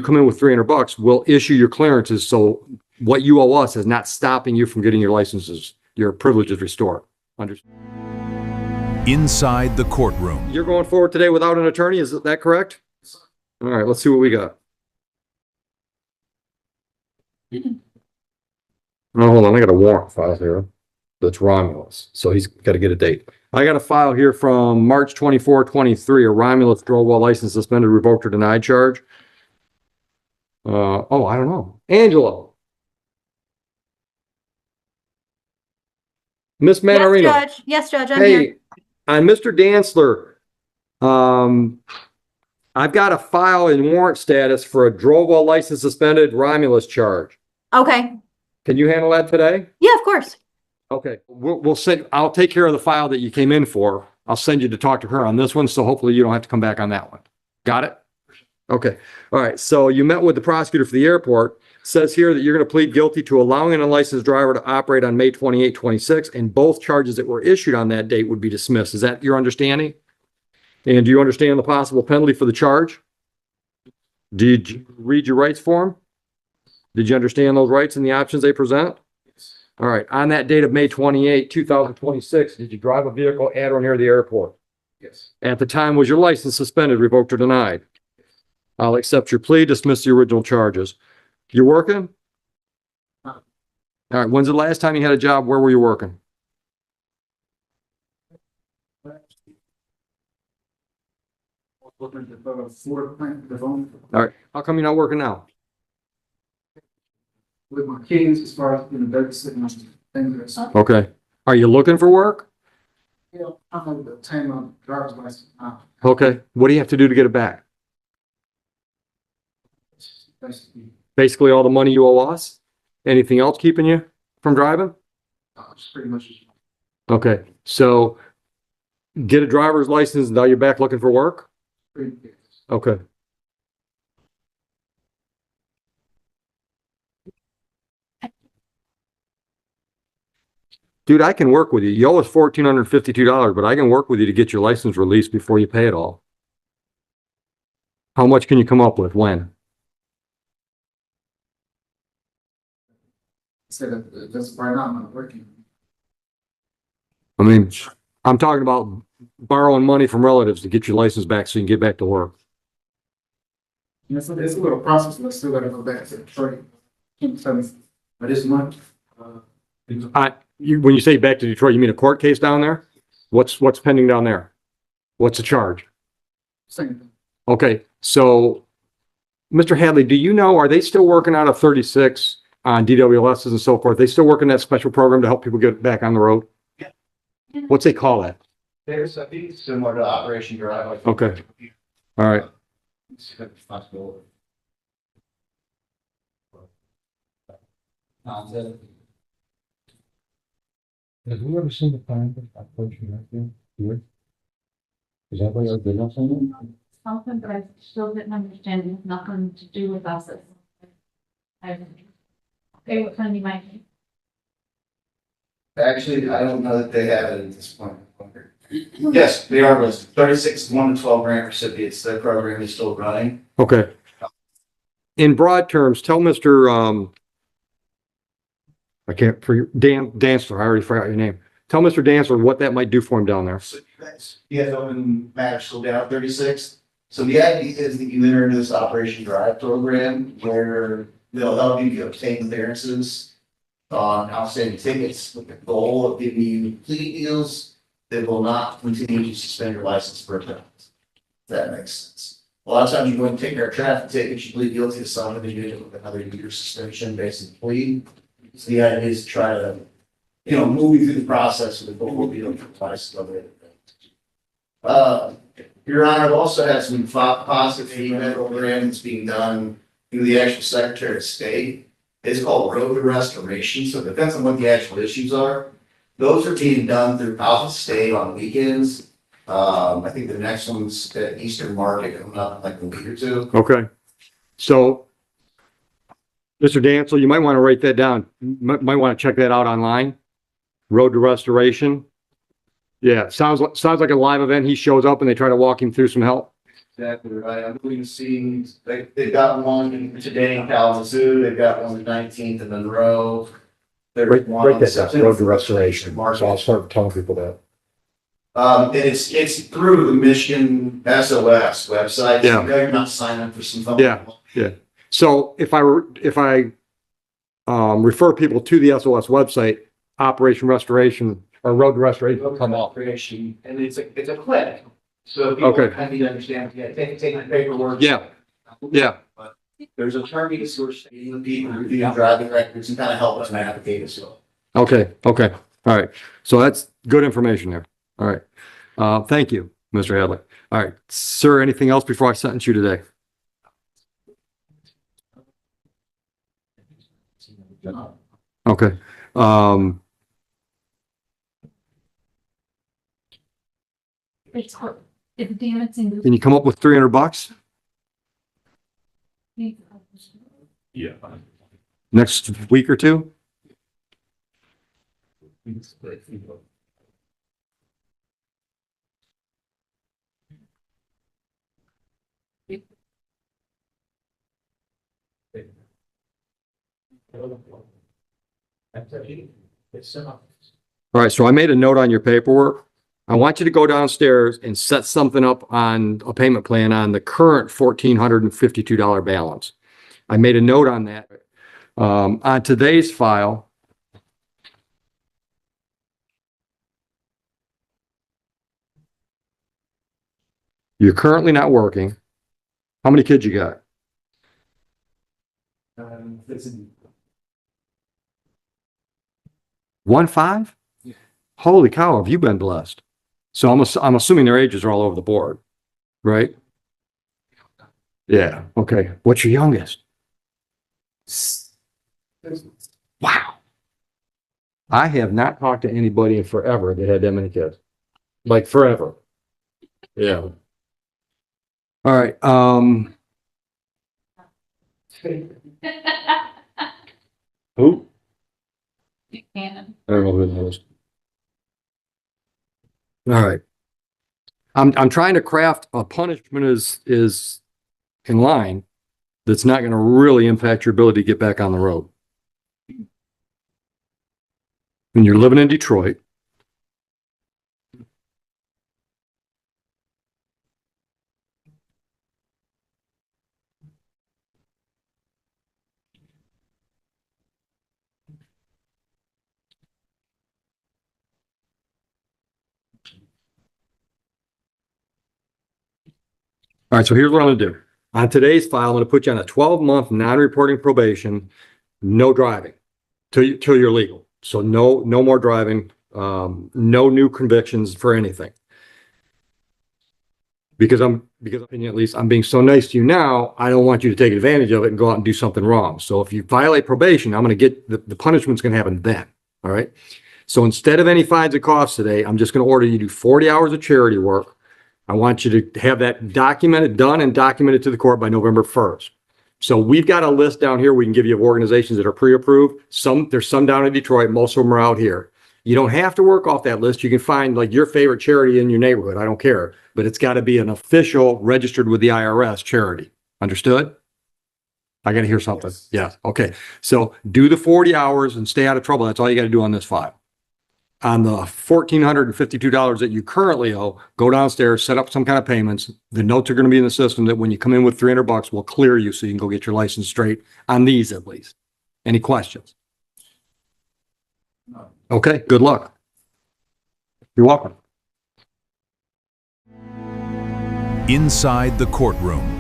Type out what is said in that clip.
come in with $300, we'll issue your clearances. So what you owe us is not stopping you from getting your licenses, your privileges restored. Understand? Inside the courtroom. You're going forward today without an attorney, is that correct? All right, let's see what we got. Oh, hold on, I got a warrant file here. That's Romulus, so he's got to get a date. I got a file here from March 24, 23, a Romulus drove while license suspended, revoked, or denied charge. Oh, I don't know. Angela. Miss Manarino. Yes, Judge. Yes, Judge, I'm Hey, here. on Mr. Dantzler, I've got a file in warrant status for a drove while license suspended Romulus charge. Okay. Can you handle that today? Yeah, of course. Okay, we'll send, I'll take care of the file that you came in for. I'll send you to talk to her on this one, so hopefully you don't have to come back on that one. Got it? Okay, all right, so you met with the prosecutor for the airport. Says here that you're going to plead guilty to allowing an unlicensed driver to operate on May 28, 26, and both charges that were issued on that date would be dismissed. Is that your understanding? And do you understand the possible penalty for the charge? Did you read your rights form? Did you understand those rights and the options they present? All right, on that date of May 28, 2026, did you drive a vehicle at or near the airport? Yes. At the time, was your license suspended, revoked, or denied? I'll accept your plea, dismiss the original charges. You working? No. All right, when's the last time you had a job? Where were you working? Looking at the Florida plant, the phone All right, how come you're not working now? with my kids as far as, babysitting and things. Okay, are you looking for work? I'm going to obtain my driver's license now. Okay, what do you have to do to get it back? Basically, Basically all the money you owe us? Anything else keeping you from driving? it's pretty much just Okay, so get a driver's license and now you're back looking for work? pretty good. Okay. Dude, I can work with you. You owe us $1,452, but I can work with you to get your license released before you pay it all. How much can you come up with? When? Said that just right now I'm not working. I mean, I'm talking about borrowing money from relatives to get your license back so you can get back to work. It's a little process, but I still got to go back to Detroit. But this month, When you say back to Detroit, you mean a court case down there? What's pending down there? What's the charge? same thing. Okay, so Mr. Hadley, do you know, are they still working out of 36 on DWLSs and so forth? They still working that special program to help people get back on the road? Yeah. What's they call that? There's a fee similar to Operation Drive. Like Okay. All right. Responsibility. Have we ever seen the plan for Operation right there? Here? Is that why you're good on something? Something, but I still didn't understand, it has nothing to do with us. Okay, what kind you might need? Actually, I don't know that they have it at this point. Yes, they are listed. 36 1 to 12 grant recipients. That program is still running. Okay. In broad terms, tell Mr. I can't, for Dan Dantzler, I already forgot your name. Tell Mr. Dantzler what that might do for him down there. So you guys open matters still down at 36. So the idea is that you enter into this Operation Drive program where they'll help you obtain clearances on outstanding tickets with the goal of giving you plea deals that will not continue to suspend your license for a term. If that makes sense. A lot of times you go and take care of traffic tickets, you plead guilty to something, and you get with another year suspension based on plea. So the idea is to try to, move you through the process with the goal of being twice of it. Your Honor, I've also had some positive feedback programs being done through the actual Secretary of State. It's called road to restoration, so it depends on what the actual issues are. Those are being done throughout the state on weekends. I think the next one's at Eastern Market coming up in like a week or two. Okay. So, Mr. Dantzler, you might want to write that down. Might want to check that out online. Road to Restoration. Yeah, sounds like a live event. He shows up and they try to walk him through some help. Exactly right. I'm going to see, they've got one today in Kalamazoo, they've got one the 19th in Monroe. There's one Break on that down, September road to restoration, so I'll Market. start telling people that. And it's through the Michigan SOS website. Yeah. So you're not signing up for some phone. Yeah. So if I refer people to the SOS website, Operation Restoration or Road to Restoration will come up. Creation, and it's a clinic. So people Okay. kind of need to understand, yeah, take the paperwork. Yeah. Yeah. But there's attorneys who are studying people, reviewing driving records and kind of help us navigate as well. Okay. All right. So that's good information there. All right. Thank you, Mr. Hadley. All right, sir, anything else before I sentence you today? Okay. It's damaging. Can you come up with $300 Yeah. next week or two? All right, so I made a note on your paperwork. I want you to go downstairs and set something up on a payment plan on the current $1,452 balance. I made a note on that. On today's file, you're currently not working. How many kids you got? 1-5? Yeah. Holy cow, have you been blessed? So I'm assuming their ages are all over the board, right? Yeah, okay. What's your youngest? Wow. I have not talked to anybody in forever that had that many kids. Like forever. Yeah. All right, who? Cannon. I don't know who that is. All right. I'm trying to craft a punishment is in line that's not going to really impact your ability to get back on the road. When you're living in Detroit, all right, so here's what I'm gonna do. On today's file, I'm gonna put you on a 12-month non-reporting probation, no driving till you're legal. So no more driving, no new convictions for anything. Because at least I'm being so nice to you now, I don't want you to take advantage of it and go out and do something wrong. So if you violate probation, I'm gonna get the punishment's gonna happen then. All right. So instead of any fines and costs today, I'm just gonna order you to do 40 hours of charity work. I want you to have that documented, done and documented to the court by November 1st. So we've got a list down here we can give you of organizations that are pre-approved. There's some down in Detroit, most of them are out here. You don't have to work off that list. You can find like your favorite charity in your neighborhood. I don't care, but it's got to be an official registered with the IRS charity. Understood? I got to hear something. Yes. Yeah. Okay. So do the 40 hours and stay out of trouble. That's all you got to do on this file. On the $1,452 that you currently owe, go downstairs, set up some kind of payments. The notes are going to be in the system that when you come in with $300, we'll clear you so you can go get your license straight on these at least. Any questions? No. Okay, good luck. You're welcome. Inside the courtroom.